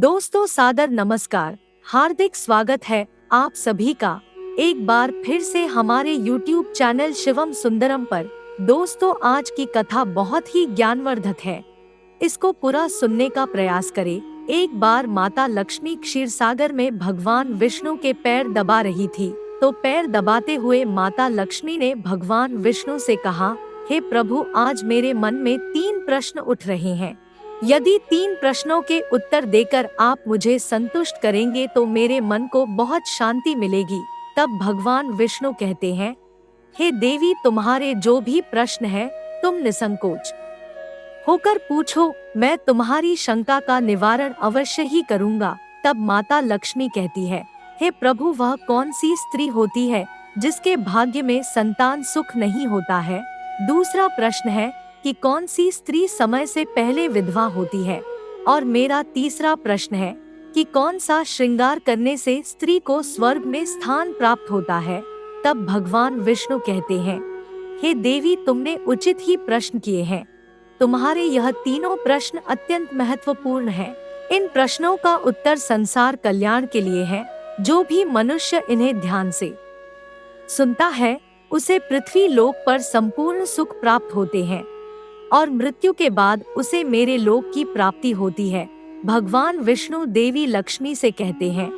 दोस्तों सादर नमस्कार, हार्दिक स्वागत है आप सभी का एक बार फिर से हमारे YouTube चैनल शिवम सुंदरम पर। दोस्तों आज की कथा बहुत ही ज्ञानवर्धक है, इसको पूरा सुनने का प्रयास करें। एक बार माता लक्ष्मी क्षीरसागर में भगवान विष्णु के पैर दबा रही थी, तो पैर दबाते हुए माता लक्ष्मी ने भगवान विष्णु से कहा, हे प्रभु, आज मेरे मन में 3 प्रश्न उठ रहे हैं। यदि 3 प्रश्नों के उत्तर देकर आप मुझे संतुष्ट करेंगे तो मेरे मन को बहुत शांति मिलेगी। तब भगवान विष्णु कहते हैं, हे देवी, तुम्हारे जो भी प्रश्न है तुम निसंकोच होकर पूछो, मैं तुम्हारी शंका का निवारण अवश्य ही करूँगा। तब माता लक्ष्मी कहती है, हे प्रभु, वह कौन सी स्त्री होती है जिसके भाग्य में संतान सुख नहीं होता है? दूसरा प्रश्न है कि कौन सी स्त्री समय से पहले विधवा होती है? और मेरा तीसरा प्रश्न है कि कौन सा श्रृंगार करने से स्त्री को स्वर्ग में स्थान प्राप्त होता है? तब भगवान विष्णु कहते हैं, हे देवी, तुमने उचित ही प्रश्न किए हैं। तुम्हारे यह तीनों प्रश्न अत्यंत महत्वपूर्ण हैं। इन प्रश्नों का उत्तर संसार कल्याण के लिए है। जो भी मनुष्य इन्हें ध्यान से सुनता है उसे पृथ्वी लोक पर संपूर्ण सुख प्राप्त होते हैं और मृत्यु के बाद उसे मेरे लोक की प्राप्ति होती है। भगवान विष्णु देवी लक्ष्मी से कहते हैं,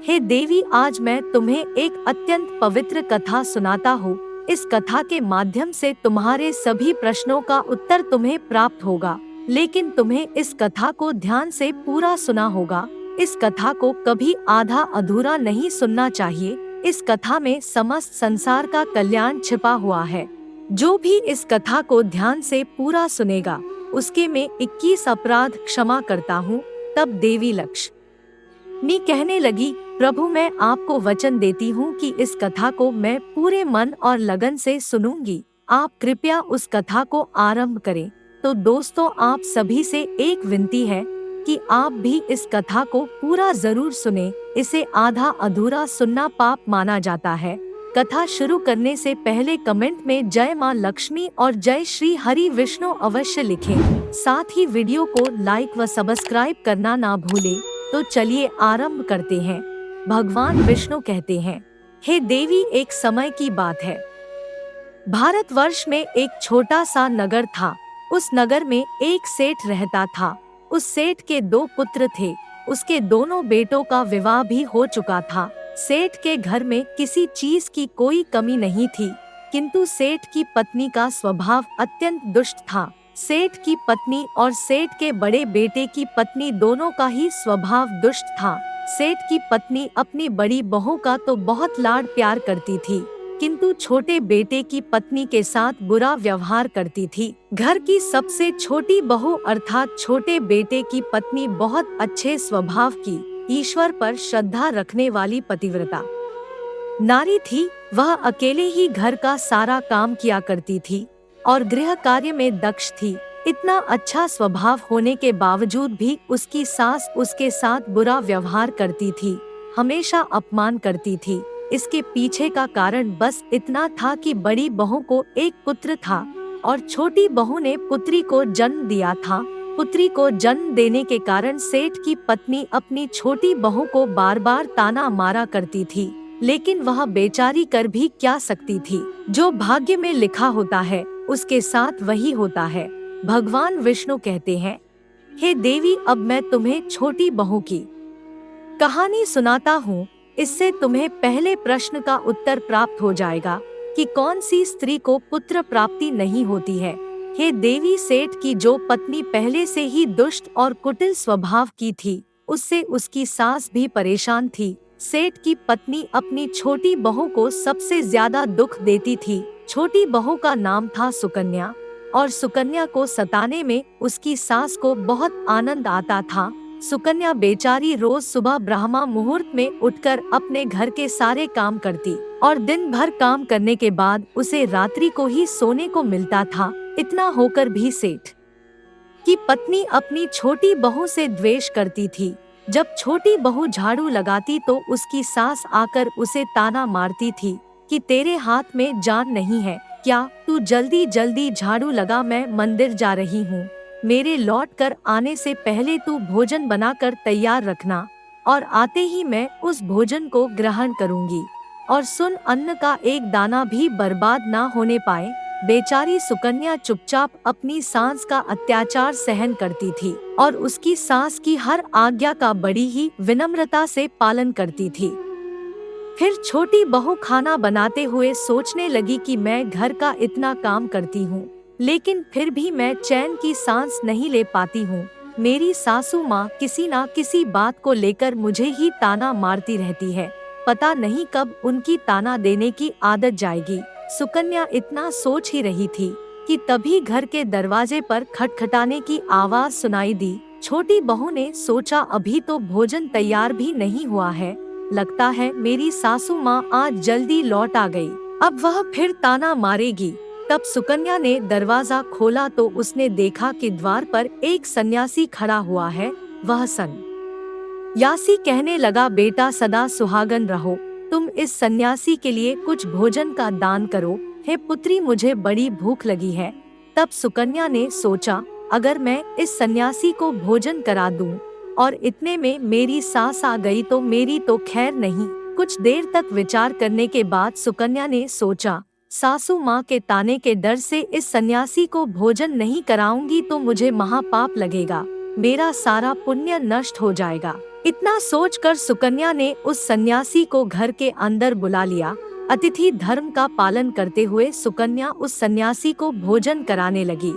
हे देवी, आज मैं तुम्हें एक अत्यंत पवित्र कथा सुनाता हूँ। इस कथा के माध्यम से तुम्हारे सभी प्रश्नों का उत्तर तुम्हें प्राप्त होगा, लेकिन तुम्हें इस कथा को ध्यान से पूरा सुना होगा। इस कथा को कभी आधा अधूरा नहीं सुनना चाहिए। इस कथा में समस्त संसार का कल्याण छिपा हुआ है। जो भी इस कथा को ध्यान से पूरा सुनेगा उसके मैं 21 अपराध क्षमा करता हूँ। तब देवी लक्ष्मी कहने लगी, प्रभु, मैं आपको वचन देती हूँ कि इस कथा को मैं पूरे मन और लगन से सुनूंगी। आप कृपया उस कथा को आरंभ करें। तो दोस्तों, आप सभी से एक विनती है कि आप भी इस कथा को पूरा जरूर सुने। इसे आधा अधूरा सुनना पाप माना जाता है। कथा शुरू करने से पहले कमेंट में जय मां लक्ष्मी और जय श्री हरि विष्णु अवश्य लिखें। साथ ही वीडियो को लाइक व सब्सक्राइब करना ना भूलें। तो चलिए आरंभ करते हैं। भगवान विष्णु कहते हैं, हे देवी, एक समय की बात है। भारतवर्ष में एक छोटा सा नगर था। उस नगर में एक सेठ रहता था। उस सेठ के 2 पुत्र थे। उसके दोनों बेटों का विवाह भी हो चुका था। सेठ के घर में किसी चीज की कोई कमी नहीं थी, किंतु सेठ की पत्नी का स्वभाव अत्यंत दुष्ट था। सेठ की पत्नी और सेठ के बड़े बेटे की पत्नी दोनों का ही स्वभाव दुष्ट था। सेठ की पत्नी अपनी बड़ी बहू का तो बहुत लाड प्यार करती थी, किंतु छोटे बेटे की पत्नी के साथ बुरा व्यवहार करती थी। घर की सबसे छोटी बहू अर्थात छोटे बेटे की पत्नी बहुत अच्छे स्वभाव की, ईश्वर पर श्रद्धा रखने वाली पतिव्रता नारी थी। वह अकेले ही घर का सारा काम किया करती थी और गृह कार्य में दक्ष थी। इतना अच्छा स्वभाव होने के बावजूद भी उसकी सास उसके साथ बुरा व्यवहार करती थी, हमेशा अपमान करती थी। इसके पीछे का कारण बस इतना था कि बड़ी बहू को एक पुत्र था और छोटी बहू ने पुत्री को जन्म दिया था। पुत्री को जन्म देने के कारण सेठ की पत्नी अपनी छोटी बहू को बार बार ताना मारा करती थी, लेकिन वह बेचारी कर भी क्या सकती थी। जो भाग्य में लिखा होता है उसके साथ वही होता है। भगवान विष्णु कहते हैं, हे देवी, अब मैं तुम्हें छोटी बहू की कहानी सुनाता हूँ। इससे तुम्हें पहले प्रश्न का उत्तर प्राप्त हो जाएगा कि कौन सी स्त्री को पुत्र प्राप्ति नहीं होती है। हे देवी, सेठ की जो पत्नी पहले से ही दुष्ट और कुटिल स्वभाव की थी, उससे उसकी सास भी परेशान थी। सेठ की पत्नी अपनी छोटी बहू को सबसे ज्यादा दुख देती थी। छोटी बहू का नाम था सुकन्या और सुकन्या को सताने में उसकी सास को बहुत आनंद आता था। सुकन्या बेचारी रोज सुबह ब्रह्मा मुहूर्त में उठकर अपने घर के सारे काम करती और दिन भर काम करने के बाद उसे रात्रि को ही सोने को मिलता था। इतना होकर भी सेठ की पत्नी अपनी छोटी बहू से द्वेष करती थी। जब छोटी बहू झाड़ू लगाती तो उसकी सास आकर उसे ताना मारती थी कि तेरे हाथ में जान नहीं है क्या? तू जल्दी जल्दी झाड़ू लगा, मैं मंदिर जा रही हूँ। मेरे लौट कर आने से पहले तू भोजन बनाकर तैयार रखना, और आते ही मैं उस भोजन को ग्रहण करूंगी। और सुन, अन्न का एक दाना भी बर्बाद ना होने पाए। बेचारी सुकन्या चुपचाप अपनी सास का अत्याचार सहन करती थी और उसकी सास की हर आज्ञा का बड़ी ही विनम्रता से पालन करती थी। फिर छोटी बहू खाना बनाते हुए सोचने लगी कि मैं घर का इतना काम करती हूँ, लेकिन फिर भी मैं चैन की सांस नहीं ले पाती हूँ। मेरी सासू माँ किसी ना किसी बात को लेकर मुझे ही ताना मारती रहती है। पता नहीं कब उनकी ताना देने की आदत जाएगी। सुकन्या इतना सोच ही रही थी कि तभी घर के दरवाजे पर खटखटाने की आवाज सुनाई दी। छोटी बहू ने सोचा, अभी तो भोजन तैयार भी नहीं हुआ है, लगता है मेरी सासू माँ आज जल्दी लौट आ गई, अब वह फिर ताना मारेगी। तब सुकन्या ने दरवाजा खोला तो उसने देखा कि द्वार पर एक सन्यासी खड़ा हुआ है। वह सन्यासी कहने लगा, बेटा सदा सुहागन रहो, तुम इस सन्यासी के लिए कुछ भोजन का दान करो। हे पुत्री, मुझे बड़ी भूख लगी है। तब सुकन्या ने सोचा, अगर मैं इस सन्यासी को भोजन करा दूं और इतने में मेरी सास आ गई तो मेरी तो खैर नहीं। कुछ देर तक विचार करने के बाद सुकन्या ने सोचा, सासू माँ के ताने के डर से इस सन्यासी को भोजन नहीं कराऊंगी तो मुझे महापाप लगेगा, मेरा सारा पुण्य नष्ट हो जाएगा। इतना सोचकर सुकन्या ने उस सन्यासी को घर के अंदर बुला लिया। अतिथि धर्म का पालन करते हुए सुकन्या उस सन्यासी को भोजन कराने लगी।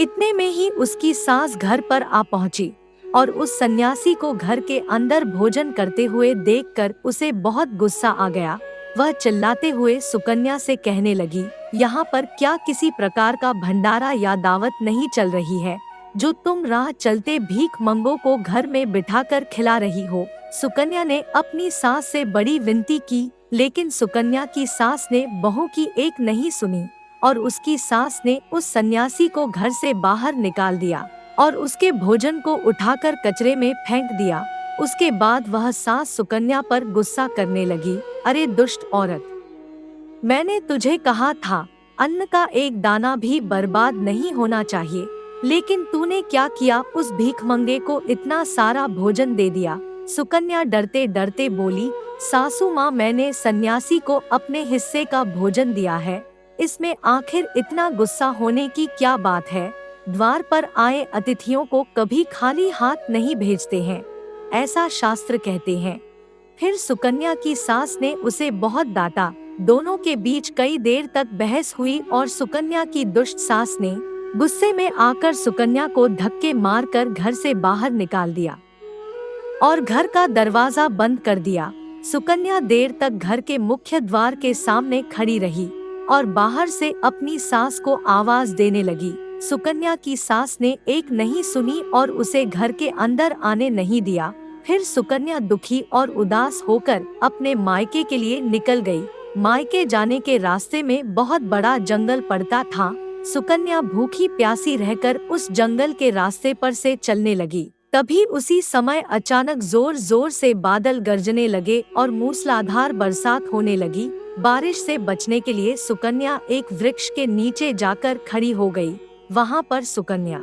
इतने में ही उसकी सास घर पर आ पहुंची और उस सन्यासी को घर के अंदर भोजन करते हुए देखकर उसे बहुत गुस्सा आ गया। वह चिल्लाते हुए सुकन्या से कहने लगी, यहाँ पर क्या किसी प्रकार का भंडारा या दावत नहीं चल रही है, जो तुम राह चलते भीख मंगों को घर में बिठाकर खिला रही हो। सुकन्या ने अपनी सास से बड़ी विनती की, लेकिन सुकन्या की सास ने बहू की एक नहीं सुनी और उसकी सास ने उस सन्यासी को घर से बाहर निकाल दिया और उसके भोजन को उठाकर कचरे में फेंक दिया। उसके बाद वह सास सुकन्या पर गुस्सा करने लगी, अरे दुष्ट औरत, मैंने तुझे कहा था अन्न का एक दाना भी बर्बाद नहीं होना चाहिए, लेकिन तूने क्या किया, उस भीखमंगे को इतना सारा भोजन दे दिया। सुकन्या डरते डरते बोली, सासू माँ, मैंने सन्यासी को अपने हिस्से का भोजन दिया है, इसमें आखिर इतना गुस्सा होने की क्या बात है। द्वार पर आए अतिथियों को कभी खाली हाथ नहीं भेजते हैं, ऐसा शास्त्र कहते हैं। फिर सुकन्या की सास ने उसे बहुत डांटा। दोनों के बीच कई देर तक बहस हुई और सुकन्या की दुष्ट सास ने गुस्से में आकर सुकन्या को धक्के मारकर घर से बाहर निकाल दिया और घर का दरवाजा बंद कर दिया। सुकन्या देर तक घर के मुख्य द्वार के सामने खड़ी रही और बाहर से अपनी सास को आवाज देने लगी। सुकन्या की सास ने एक नहीं सुनी और उसे घर के अंदर आने नहीं दिया। फिर सुकन्या दुखी और उदास होकर अपने मायके के लिए निकल गई। मायके जाने के रास्ते में बहुत बड़ा जंगल पड़ता था। सुकन्या भूखी प्यासी रहकर उस जंगल के रास्ते पर से चलने लगी। तभी उसी समय अचानक जोर जोर से बादल गरजने लगे और मूसलाधार बरसात होने लगी। बारिश से बचने के लिए सुकन्या एक वृक्ष के नीचे जाकर खड़ी हो गई। वहाँ पर सुकन्या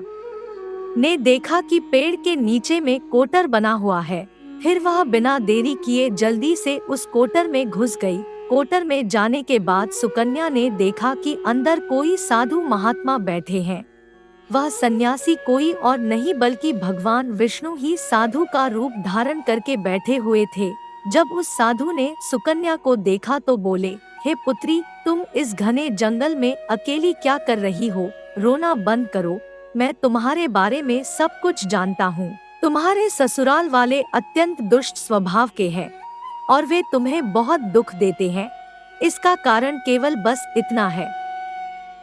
ने देखा कि पेड़ के नीचे में कोटर बना हुआ है। फिर वह बिना देरी किए जल्दी से उस कोटर में घुस गई। कोटर में जाने के बाद सुकन्या ने देखा कि अंदर कोई साधु महात्मा बैठे हैं। वह सन्यासी कोई और नहीं बल्कि भगवान विष्णु ही साधु का रूप धारण करके बैठे हुए थे। जब उस साधु ने सुकन्या को देखा तो बोले, हे पुत्री, तुम इस घने जंगल में अकेली क्या कर रही हो? रोना बंद करो, मैं तुम्हारे बारे में सब कुछ जानता हूँ। तुम्हारे ससुराल वाले अत्यंत दुष्ट स्वभाव के हैं और वे तुम्हें बहुत दुख देते हैं। इसका कारण केवल बस इतना है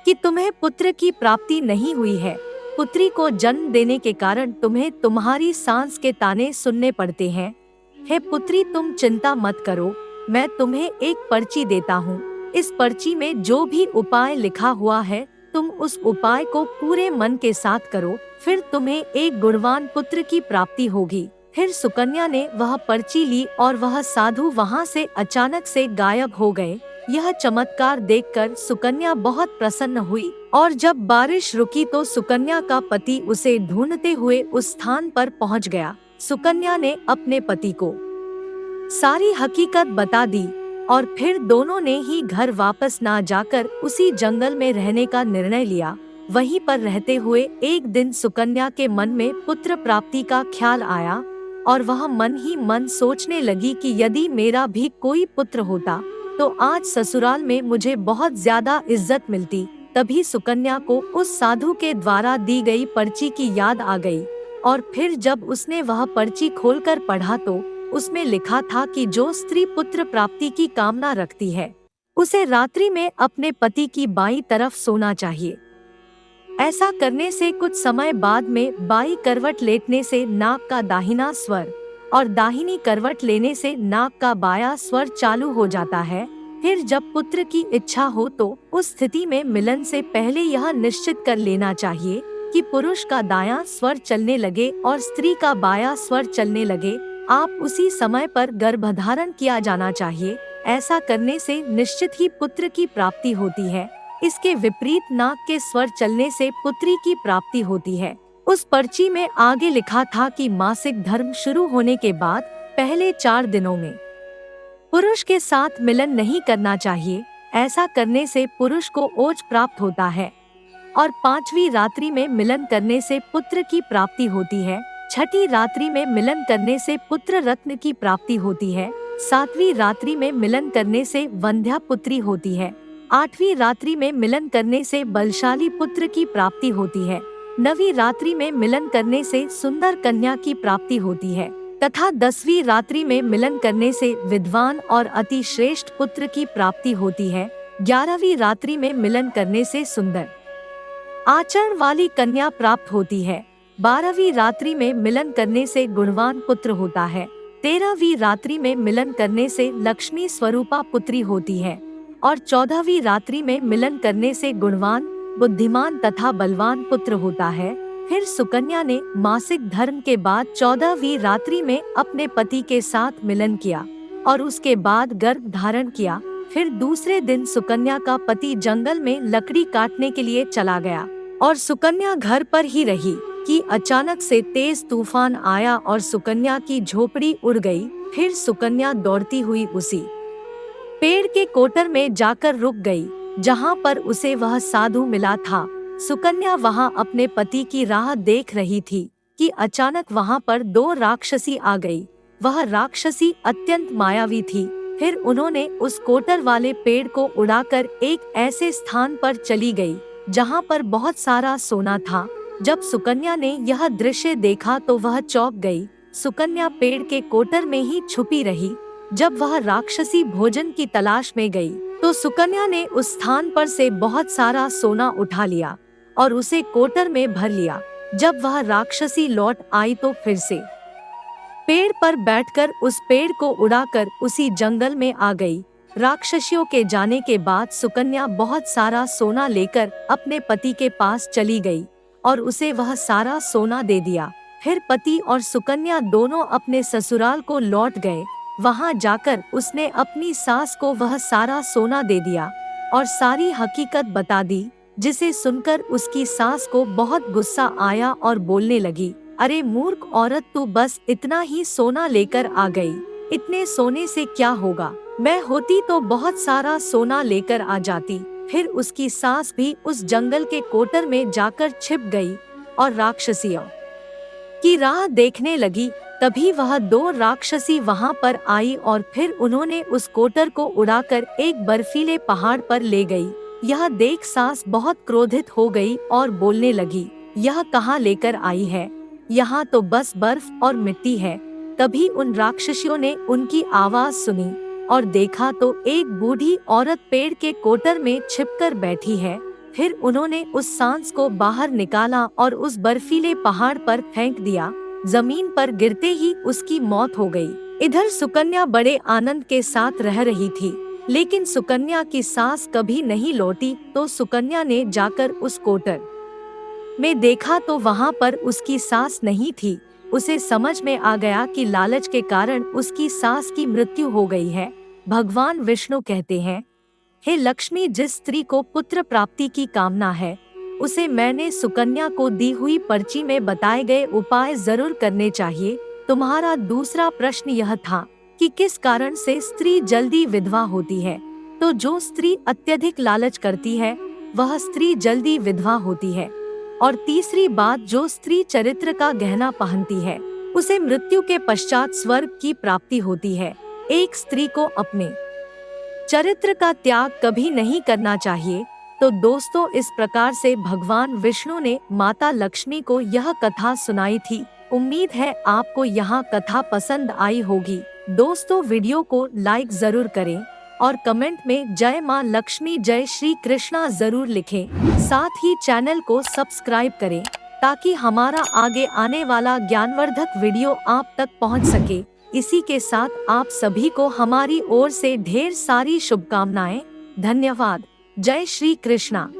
कि तुम्हें पुत्र की प्राप्ति नहीं हुई है। पुत्री को जन्म देने के कारण तुम्हें तुम्हारी सास के ताने सुनने पड़ते हैं। हे पुत्री, तुम चिंता मत करो, मैं तुम्हें एक पर्ची देता हूँ। इस पर्ची में जो भी उपाय लिखा हुआ है, तुम उस उपाय को पूरे मन के साथ करो, फिर तुम्हें एक गुणवान पुत्र की प्राप्ति होगी। फिर सुकन्या ने वह पर्ची ली और वह साधु वहाँ से अचानक से गायब हो गए। यह चमत्कार देखकर सुकन्या बहुत प्रसन्न हुई और जब बारिश रुकी तो सुकन्या का पति उसे ढूंढते हुए उस स्थान पर पहुंच गया। सुकन्या ने अपने पति को सारी हकीकत बता दी और फिर दोनों ने ही घर वापस ना जाकर उसी जंगल में रहने का निर्णय लिया। वहीं पर रहते हुए एक दिन सुकन्या के मन में पुत्र प्राप्ति का ख्याल आया और वह मन ही मन सोचने लगी कि यदि मेरा भी कोई पुत्र होता तो आज ससुराल में मुझे बहुत ज्यादा इज्जत मिलती। तभी सुकन्या को उस साधु के द्वारा दी गई पर्ची की याद आ गई और फिर जब उसने वह पर्ची खोलकर पढ़ा तो उसमें लिखा था कि जो स्त्री पुत्र प्राप्ति की कामना रखती है उसे रात्रि में अपने पति की बाईं तरफ सोना चाहिए। ऐसा करने से कुछ समय बाद में बाईं करवट लेटने से नाक का दाहिना स्वर और दाहिनी करवट लेने से नाक का बायां स्वर चालू हो जाता है। फिर जब पुत्र की इच्छा हो तो उस स्थिति में मिलन से पहले यह निश्चित कर लेना चाहिए कि पुरुष का दायां स्वर चलने लगे और स्त्री का बायां स्वर चलने लगे। आप उसी समय पर गर्भधारण किया जाना चाहिए। ऐसा करने से निश्चित ही पुत्र की प्राप्ति होती है। इसके विपरीत नाक के स्वर चलने से पुत्री की प्राप्ति होती है। उस पर्ची में आगे लिखा था कि मासिक धर्म शुरू होने के बाद पहले 4 दिनों में पुरुष के साथ मिलन नहीं करना चाहिए। ऐसा करने से पुरुष को ओज प्राप्त होता है और 5वीं रात्रि में मिलन करने से पुत्र की प्राप्ति होती है। 6ठी रात्रि में मिलन करने से पुत्र रत्न की प्राप्ति होती है। 7वीं रात्रि में मिलन करने से वंध्या पुत्री होती है। 8वीं रात्रि में मिलन करने से बलशाली पुत्र की प्राप्ति होती है। 9वीं रात्रि में मिलन करने से सुंदर कन्या की प्राप्ति होती है तथा 10वीं रात्रि में मिलन करने से विद्वान और अति श्रेष्ठ पुत्र की प्राप्ति होती है। 11वीं रात्रि में मिलन करने से सुंदर आचरण वाली कन्या प्राप्त होती है। 12वीं रात्रि में मिलन करने से गुणवान पुत्र होता है। 13वीं रात्रि में मिलन करने से लक्ष्मी स्वरूपा पुत्री होती है और 14वीं रात्रि में मिलन करने से गुणवान, बुद्धिमान तथा बलवान पुत्र होता है। फिर सुकन्या ने मासिक धर्म के बाद 14वीं रात्रि में अपने पति के साथ मिलन किया और उसके बाद गर्भ धारण किया। फिर दूसरे दिन सुकन्या का पति जंगल में लकड़ी काटने के लिए चला गया और सुकन्या घर पर ही रही कि अचानक से तेज तूफान आया और सुकन्या की झोपड़ी उड़ गई। फिर सुकन्या दौड़ती हुई उसी पेड़ के कोटर में जाकर रुक गई जहाँ पर उसे वह साधु मिला था। सुकन्या वहाँ अपने पति की राह देख रही थी कि अचानक वहाँ पर 2 राक्षसी आ गई। वह राक्षसी अत्यंत मायावी थी। फिर उन्होंने उस कोटर वाले पेड़ को उड़ाकर एक ऐसे स्थान पर चली गई जहाँ पर बहुत सारा सोना था। जब सुकन्या ने यह दृश्य देखा तो वह चौंक गई। सुकन्या पेड़ के कोटर में ही छुपी रही। जब वह राक्षसी भोजन की तलाश में गई तो सुकन्या ने उस स्थान पर से बहुत सारा सोना उठा लिया और उसे कोटर में भर लिया। जब वह राक्षसी लौट आई तो फिर से पेड़ पर बैठकर उस पेड़ को उड़ाकर उसी जंगल में आ गई। राक्षसियों के जाने के बाद सुकन्या बहुत सारा सोना लेकर अपने पति के पास चली गई और उसे वह सारा सोना दे दिया। फिर पति और सुकन्या दोनों अपने ससुराल को लौट गए। वहां जाकर उसने अपनी सास को वह सारा सोना दे दिया और सारी हकीकत बता दी, जिसे सुनकर उसकी सास को बहुत गुस्सा आया और बोलने लगी, अरे मूर्ख औरत, तू बस इतना ही सोना लेकर आ गई। इतने सोने से क्या होगा? मैं होती तो बहुत सारा सोना लेकर आ जाती। फिर उसकी सास भी उस जंगल के कोटर में जाकर छिप गई और राक्षसियों की राह देखने लगी। तभी वह 2 राक्षसी वहां पर आई और फिर उन्होंने उस कोटर को उड़ाकर एक बर्फीले पहाड़ पर ले गई। यह देख सास बहुत क्रोधित हो गई और बोलने लगी, यह कहाँ लेकर आई है? यहाँ तो बस बर्फ और मिट्टी है। तभी उन राक्षसियों ने उनकी आवाज सुनी और देखा तो एक बूढ़ी औरत पेड़ के कोटर में छिपकर बैठी है। फिर उन्होंने उस सांस को बाहर निकाला और उस बर्फीले पहाड़ पर फेंक दिया। जमीन पर गिरते ही उसकी मौत हो गई। इधर सुकन्या बड़े आनंद के साथ रह रही थी, लेकिन सुकन्या की सास कभी नहीं लौटी। तो सुकन्या ने जाकर उस कोटर में देखा तो वहां पर उसकी सास नहीं थी। उसे समझ में आ गया कि लालच के कारण उसकी सास की मृत्यु हो गई है। भगवान विष्णु कहते हैं, हे लक्ष्मी, जिस स्त्री को पुत्र प्राप्ति की कामना है उसे मैंने सुकन्या को दी हुई पर्ची में बताए गए उपाय जरूर करने चाहिए। तुम्हारा दूसरा प्रश्न यह था कि किस कारण से स्त्री जल्दी विधवा होती है। तो जो स्त्री अत्यधिक लालच करती है वह स्त्री जल्दी विधवा होती है। और तीसरी बात, जो स्त्री चरित्र का गहना पहनती है उसे मृत्यु के पश्चात स्वर्ग की प्राप्ति होती है। एक स्त्री को अपने चरित्र का त्याग कभी नहीं करना चाहिए। तो दोस्तों, इस प्रकार से भगवान विष्णु ने माता लक्ष्मी को यह कथा सुनाई थी। उम्मीद है आपको यह कथा पसंद आई होगी। दोस्तों, वीडियो को लाइक जरूर करें और कमेंट में जय मां लक्ष्मी, जय श्री कृष्णा जरूर लिखें। साथ ही चैनल को सब्सक्राइब करें ताकि हमारा आगे आने वाला ज्ञानवर्धक वीडियो आप तक पहुंच सके। इसी के साथ आप सभी को हमारी ओर से ढेर सारी शुभकामनाएं। धन्यवाद। जय श्री कृष्णा।